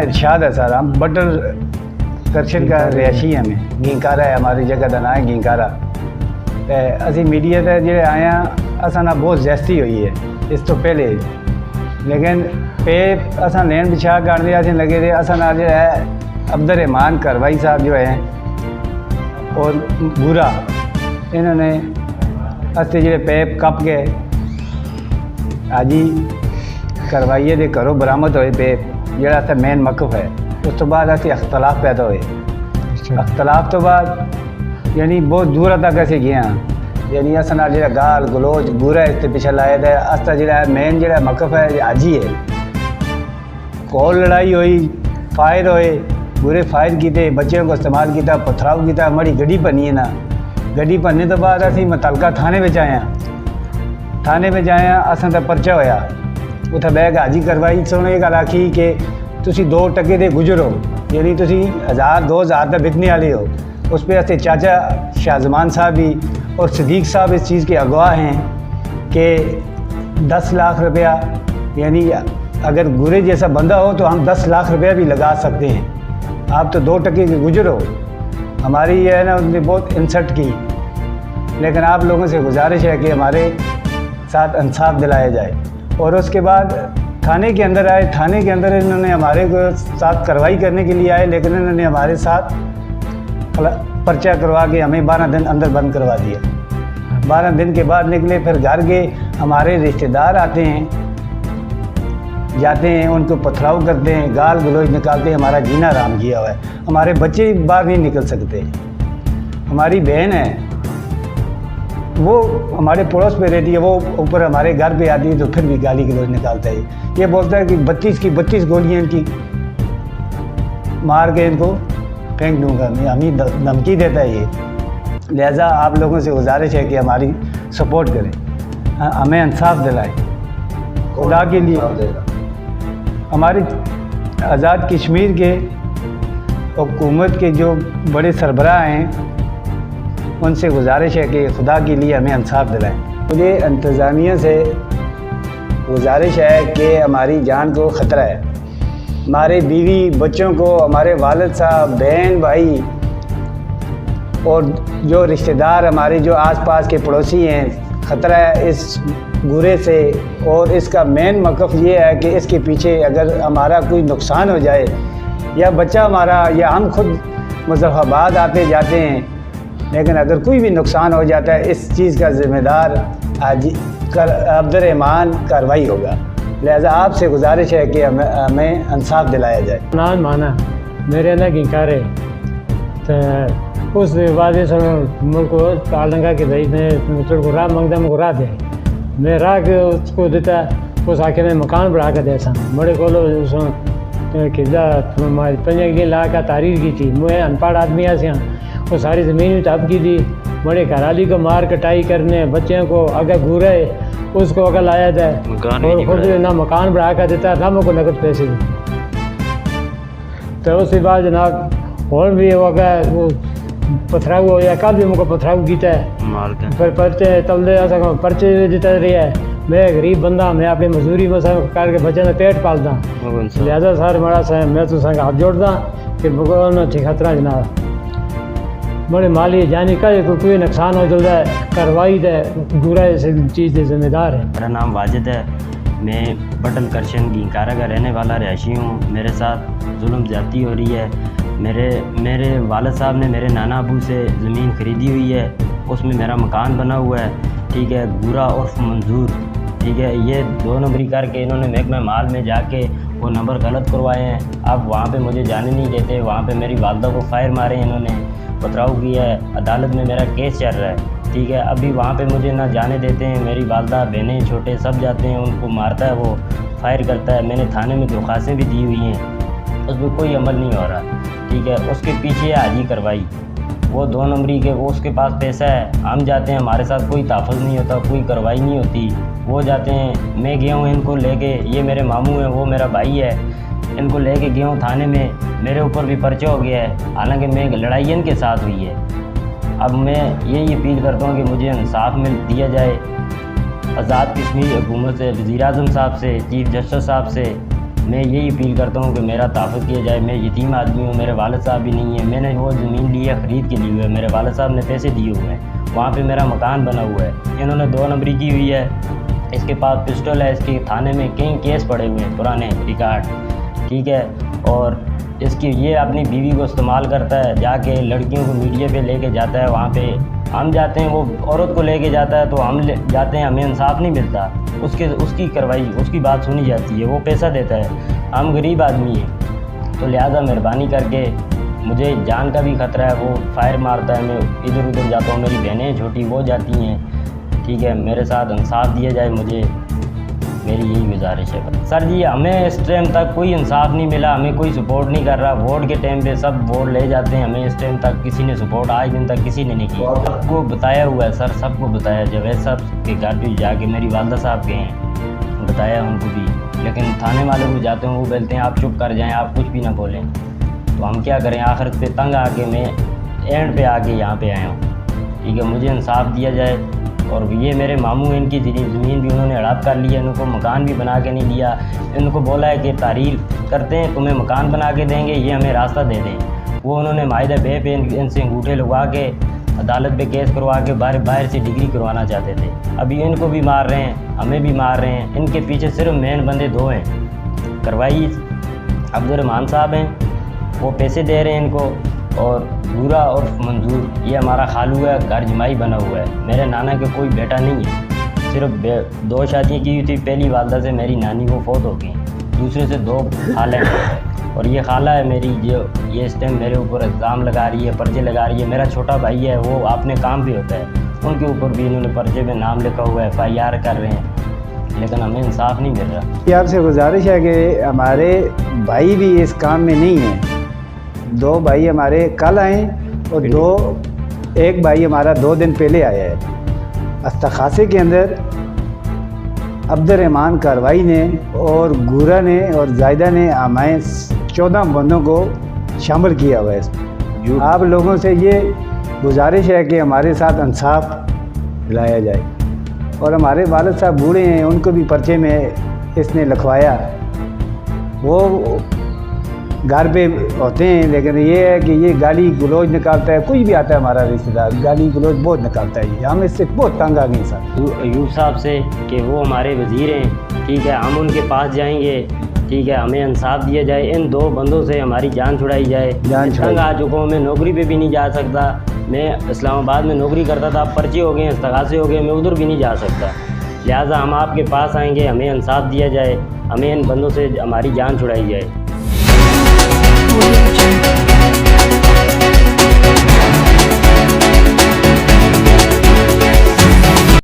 इरशाद है सर, हम बटर करशन का रिहायशी हमें गिंकारा है, हमारी जगह का नाम है गिंकारा। तो असी मीडिया से जो आए हैं असा ना बहुत ज्यादती हुई है इस तो पहले, लेकिन पे असा लैन बिछा करते असें लगे थे असा ना जो है अब्दुल रहमान करवाई साहब जो है और बुरा इन्होंने अस्ते जो पैप कप गए अजी करवाइए दे घरों बरामद होए पैप जोड़ा अस मेन मकफ है। उस तो बाद असी अख्तलाफ पैदा होए, अख्तलाफ तो बाद यानी बहुत दूर तक असी गए हाँ, यानी अस नाल जो गाल गलोच बुरा इस पिछे लाए दा अस जो मेन जो मकफ है अज ही है। कॉल लड़ाई हुई, फायर होए, बुरे फायर किए, बच्चों को इस्तेमाल किया, पथराव किया, हमारी गड्डी भनी है ना, गड्डी भरने तो बाद असी मुतलका थाने में आए हैं, थाने में आए हैं असा तो परचा होया उत्थे बह के हाजी करवाई। सोने ये गल आखी कि तुसी 2 टके दे गुजरो, यानी तुसी 1000-2000 तक बिकने वाले हो। उस पर असते चाचा शाहजमान साहब भी और सदीक साहब इस चीज़ के अगवाह हैं कि 10 लाख रुपया, यानी अगर गुरे जैसा बंदा हो तो हम 10 लाख रुपया भी लगा सकते हैं, आप तो 2 टके के गुजरो। हमारी ये है ना उनने बहुत इंसल्ट की, लेकिन आप लोगों से गुजारिश है कि हमारे साथ इंसाफ दिलाया जाए। और उसके बाद थाने के अंदर आए, थाने के अंदर इन्होंने हमारे साथ कार्रवाई करने के लिए आए, लेकिन इन्होंने हमारे साथ पर्चा करवा के हमें 12 दिन अंदर बंद करवा दिया। 12 दिन के बाद निकले, फिर घर गए, हमारे रिश्तेदार आते हैं जाते हैं, उनको पथराव करते हैं, गाल गलोच निकालते हैं, हमारा जीना आराम किया हुआ है। हमारे बच्चे बाहर नहीं निकल सकते। हमारी बहन है वो हमारे पड़ोस में रहती है, वो ऊपर हमारे घर पे आती है तो फिर भी गाली गलौज निकालता है। ये बोलता है कि 32 गोलियां इनकी मार के इनको फेंक दूंगा, मैं हमें धमकी देता है ये। लिहाजा आप लोगों से गुजारिश है कि हमारी सपोर्ट करें, हमें इंसाफ दिलाएं खुदा के लिए। हमारी आज़ाद कश्मीर के हुकूमत के जो बड़े सरबराह हैं उनसे गुजारिश है कि खुदा के लिए हमें इंसाफ दिलाएं। मुझे इंतज़ामिया से गुजारिश है कि हमारी जान को ख़तरा है, हमारे बीवी बच्चों को, हमारे वालिद साहब, बहन भाई और जो रिश्तेदार हमारे जो आसपास के पड़ोसी हैं, ख़तरा है इस बुरे से। और इसका मेन मकफ ये है कि इसके पीछे अगर हमारा कोई नुकसान हो जाए या बच्चा हमारा या हम खुद मुजफ्फराबाद आते जाते हैं, लेकिन अगर कोई भी नुकसान हो जाता है इस चीज़ का ज़िम्मेदार अब्दुल रहमान कार्रवाई होगा। लिहाजा आपसे गुजारिश है कि हमें इंसाफ दिलाया जाए। नान माना मेरे ना गिंकारे तो उस वादे से मुझको पालंगा के भाई मैं को राह मांगता मुझको राह दे, मैं राह के उसको देता, उस आके मैं मकान बढ़ा कर देता बड़े को किला 5 लाख का तारीर की थी। मैं अनपढ़ आदमी ऐसे वो सारी ज़मीन तब की थी, बड़े घराली को मार कटाई करने, बच्चों को अगर घूरे उसको अगर लाया जाए और खुद ना मकान बढ़ा कर देता ना मुझको नकद पैसे दी। तो उसके बाद जनाब और भी अगर वो पथराव हो या कल भी मुझको पथराव किया है, फिर पर्चे तलदे पर्चे देता रहा है। मैं गरीब बंदा, मैं अपनी मजदूरी में करके बच्चे का पेट पालता, लिहाजा सर बड़ा सा मैं तो संग हाथ जोड़ता कि भगवान खतरा जनाब बड़े माली जानी का कोई नुकसान हो चलता है कार्रवाई दे बुरा इस चीज़ के जिम्मेदार है। मेरा नाम वाजिद है, मैं बटल करशन गिंकारा का रहने वाला रिहायशी हूँ। मेरे साथ जुल्म ज़्यादती हो रही है। मेरे वालिद साहब ने मेरे नाना अबू से ज़मीन ख़रीदी हुई है, उसमें मेरा मकान बना हुआ है, ठीक है, बुरा उर्फ मंजूर, ठीक है। ये 2 नंबरी करके इन्होंने महकमा माल में जाके वो नंबर गलत करवाए हैं। अब वहाँ पे मुझे जाने नहीं देते, वहाँ पे मेरी वालदा को फायर मारे हैं, इन्होंने पथराव किया है, अदालत में मेरा केस चल रहा है, ठीक है। अभी वहाँ पे मुझे ना जाने देते हैं, मेरी वालदा बहनें छोटे सब जाते हैं, उनको मारता है, वो फायर करता है। मैंने थाने में दरख्वास्तें भी दी हुई हैं, उस पर कोई अमल नहीं हो रहा, ठीक है। उसके पीछे हाजी करवाई, वो 2 नंबरी के, वो उसके पास पैसा है, हम जाते हैं, हमारे साथ कोई तहफ़्फ़ुज़ नहीं होता, कोई कार्रवाई नहीं होती, वो जाते हैं। मैं गया हूँ इनको लेके, ये मेरे मामू हैं, वो मेरा भाई है, इनको लेके गया हूँ थाने में, मेरे ऊपर भी पर्चा हो गया है, हालांकि मैं लड़ाई इनके साथ हुई है। अब मैं यही अपील करता हूँ कि मुझे इंसाफ मिल दिया जाए। आज़ाद कश्मीर हुकूमत से, वज़ीर आज़म साहब से, चीफ जस्टिस साहब से मैं यही अपील करता हूँ कि मेरा तहफ़्फ़ुज़ किया जाए। मैं यतीम आदमी हूँ, मेरे वालिद साहब भी नहीं है। मैंने वो ज़मीन ली है, ख़रीद के ली हुई है, मेरे वालिद साहब ने पैसे दिए हुए हैं, वहाँ पे मेरा मकान बना हुआ है। इन्होंने 2 नंबरी की हुई है, इसके पास पिस्टल है, इसके थाने में कई केस पड़े हुए हैं, पुराने रिकॉर्ड, ठीक है। और इसकी ये अपनी बीवी को इस्तेमाल करता है, जाके लड़कियों को मीडिया पे लेके जाता है, वहाँ पे हम जाते हैं, वो औरत को लेके जाता है तो हम जाते हैं, हमें इंसाफ नहीं मिलता, उसकी कार्रवाई, उसकी बात सुनी जाती है, वो पैसा देता है। हम गरीब आदमी हैं, तो लिहाजा मेहरबानी करके, मुझे जान का भी ख़तरा है, वो फायर मारता है, मैं इधर उधर जाता हूँ, मेरी बहनें छोटी वो जाती हैं, ठीक है। मेरे साथ इंसाफ दिया जाए, मुझे मेरी यही गुजारिश है सर जी। हमें इस टाइम तक कोई इंसाफ नहीं मिला, हमें कोई सपोर्ट नहीं कर रहा। वोट के टाइम पे सब वोट ले जाते हैं, हमें इस टाइम तक किसी ने सपोर्ट आज दिन तक किसी ने नहीं किया। सबको बताया हुआ है सर, सबको बताया, जावेद साहब के घर पे जाके मेरी वालदा साहब गए हैं, बताया उनको भी, लेकिन थाने वाले को जाते हैं, वो बोलते हैं आप चुप कर जाएँ, आप कुछ भी ना बोलें। तो हम क्या करें, आखिर पे तंग आके मैं एंड पे आके यहाँ पे आया हूँ, ठीक है। मुझे इंसाफ दिया जाए। और ये मेरे मामू हैं, इनकी ज़मीन भी उन्होंने हड़प कर ली है, इनको मकान भी बना के नहीं दिया। इनको बोला है कि तारीर करते हैं, तुम्हें मकान बना के देंगे, ये हमें रास्ता दे दें। वो उन्होंने माहिदा बे पे इनसे अंगूठे लगवा के अदालत पे केस करवा के बाहर से डिग्री करवाना चाहते थे। अभी इनको भी मार रहे हैं, हमें भी मार रहे हैं। इनके पीछे सिर्फ मेन बंदे 2 हैं, करवाई अब्दुर्रहमान साहब हैं, वो पैसे दे रहे हैं इनको, और भूरा और मंजूर, ये हमारा खालू है, घर जमाई बना हुआ है। मेरे नाना के कोई बेटा नहीं है, सिर्फ 2 शादियाँ की हुई थी। पहली वालदा से मेरी नानी वो फौत हो गई, दूसरे से 2 खाले हैं, और ये खाला है मेरी, जो ये इस टाइम मेरे ऊपर इल्ज़ाम लगा रही है, पर्चे लगा रही है। मेरा छोटा भाई है, वो अपने काम पे होता है, उनके ऊपर भी इन्होंने पर्चे में नाम लिखा हुआ है, FIR कर रहे हैं, लेकिन हमें इंसाफ नहीं मिल रहा। ये आपसे गुजारिश है कि हमारे भाई भी इस काम में नहीं हैं। 2 भाई हमारे कल आए और एक भाई हमारा 2 दिन पहले आया है। अस्तखासे के अंदर अब्दुर्रहमान कार्रवाई ने और गूरा ने और जायदा ने हमें 14 बंदों को शामिल किया हुआ है इसमें। आप लोगों से ये गुजारिश है कि हमारे साथ इंसाफ दिलाया जाए। और हमारे वालिद साहब बूढ़े हैं, उनको भी पर्चे में इसने लिखवाया, वो घर पे होते हैं, लेकिन ये है कि ये गाली गलौज निकालता है। कोई भी आता है हमारा रिश्तेदार, गाली गलौज बहुत निकालता है। हम इससे बहुत तंग आ गए सर अयूब साहब से कि वो हमारे वज़ीर हैं, ठीक है, हम उनके पास जाएंगे, ठीक है, हमें इंसाफ दिया जाए, इन 2 बंदों से हमारी जान छुड़ाई जाए। तंग आ चुका हूँ, मैं नौकरी पे भी नहीं जा सकता। मैं इस्लामाबाद में नौकरी करता था, पर्चे हो गए, इस्तगासे हो गए, मैं उधर भी नहीं जा सकता। लिहाजा हम आपके पास आएंगे, हमें इंसाफ दिया जाए, हमें इन बंदों से हमारी जान छुड़ाई जाए।